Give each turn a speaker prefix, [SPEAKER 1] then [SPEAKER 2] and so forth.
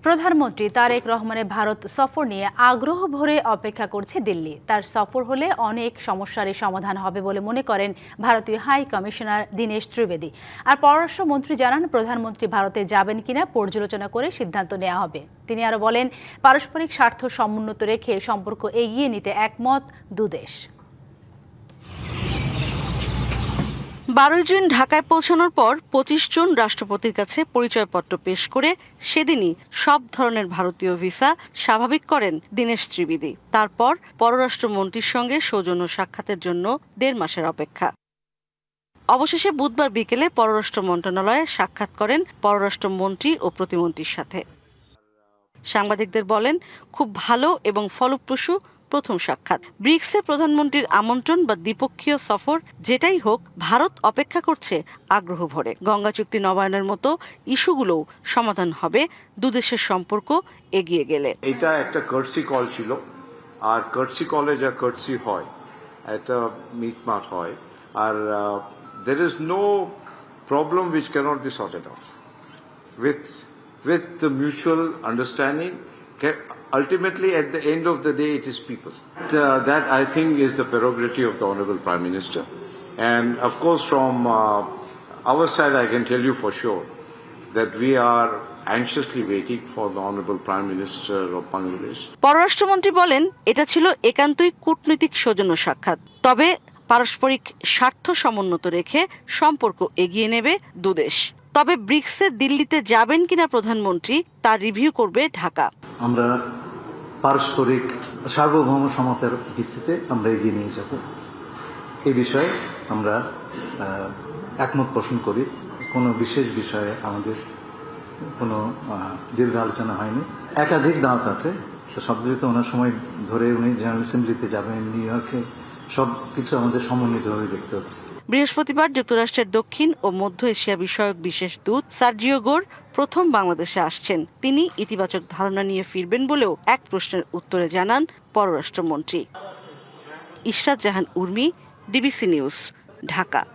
[SPEAKER 1] প্রধানমন্ত্রী তারেক রহমানের ভারত সফর নিয়ে আগ্রহ ভরে অপেক্ষা করছে দিল্লি। তার সফর হলে অনেক সমস্যারই সমাধান হবে বলে মনে করেন ভারতীয় হাই কমিশনার দীনেশ ত্রিবেদী। আর পররাষ্ট্রমন্ত্রী জানান, প্রধানমন্ত্রী ভারতে যাবেন কিনা পর্যালোচনা করে সিদ্ধান্ত নেওয়া হবে। তিনি আরও বলেন, পারস্পরিক স্বার্থ সমুন্নত রেখে সম্পর্ক এগিয়ে নিতে একমত দুদেশ।
[SPEAKER 2] 12 জুন ঢাকায় পৌঁছানোর পর 25 জুন রাষ্ট্রপতির কাছে পরিচয়পত্র পেশ করে সেদিনই সব ধরনের ভারতীয় ভিসা স্বাভাবিক করেন দীনেশ ত্রিবেদী। তারপর পররাষ্ট্রমন্ত্রীর সঙ্গে সৌজন্য সাক্ষাতের জন্য 1.5 মাসের অপেক্ষা। অবশেষে বুধবার বিকেলে পররাষ্ট্র মন্ত্রণালয়ে সাক্ষাৎ করেন পররাষ্ট্রমন্ত্রী ও প্রতিমন্ত্রীর সাথে। সাংবাদিকদের বলেন, খুব ভালো এবং ফলপ্রসূ প্রথম সাক্ষাৎ। ব্রিক্সে প্রধানমন্ত্রীর আমন্ত্রণ বা দ্বিপক্ষীয় সফর যেটাই হোক, ভারত অপেক্ষা করছে আগ্রহ ভরে। গঙ্গা চুক্তি নবায়নের মতো ইস্যুগুলোও সমাধান হবে দুদেশের সম্পর্ক এগিয়ে গেলে।
[SPEAKER 3] এটা একটা কার্টসি কল ছিল, আর কার্টসি কলে যা কার্টসি হয়, একটা মিটমাট হয়, আর there is no problem which cannot be sorted out with the mutual understanding. Ultimately, at the end of the day, it is people. That, I think, is the prerogative of the Honourable Prime Minister. And, of course, from our side, I can tell you for sure that we are anxiously waiting for the Honourable Prime Minister of Bangladesh.
[SPEAKER 2] পররাষ্ট্রমন্ত্রী বলেন, এটা ছিল একান্তই কূটনৈতিক সৌজন্য সাক্ষাৎ। তবে পারস্পরিক স্বার্থ সমুন্নত রেখে সম্পর্ক এগিয়ে নেবে দুদেশ। তবে ব্রিক্সে দিল্লিতে যাবেন কিনা প্রধানমন্ত্রী, তার রিভিউ করবে ঢাকা।
[SPEAKER 4] আমরা পারস্পরিক সার্বভৌম সমতার ভিত্তিতে আমরা এগিয়ে নিয়ে যাব। এই বিষয়ে আমরা একমত পোষণ করি। কোনো বিশেষ বিষয়ে আমাদের কোনো দীর্ঘ আলোচনা হয়নি। একাধিক দাওয়াত আছে, সবগুলিতে ওনার সময় ধরে উনি জেনারেল অ্যাসেম্বলিতে যাবেন নিউ ইয়র্কে, সব কিছু আমাদের সমন্বিতভাবে দেখতে হচ্ছে।
[SPEAKER 2] বৃহস্পতিবার যুক্তরাষ্ট্রের দক্ষিণ ও মধ্য এশিয়া বিষয়ক বিশেষ দূত সার্জিও গোর প্রথম বাংলাদেশে আসছেন। তিনি ইতিবাচক ধারণা নিয়ে ফিরবেন বলেও এক প্রশ্নের উত্তরে জানান পররাষ্ট্রমন্ত্রী। ইশরাত জাহান উর্মি, ডিবিসি নিউজ, ঢাকা।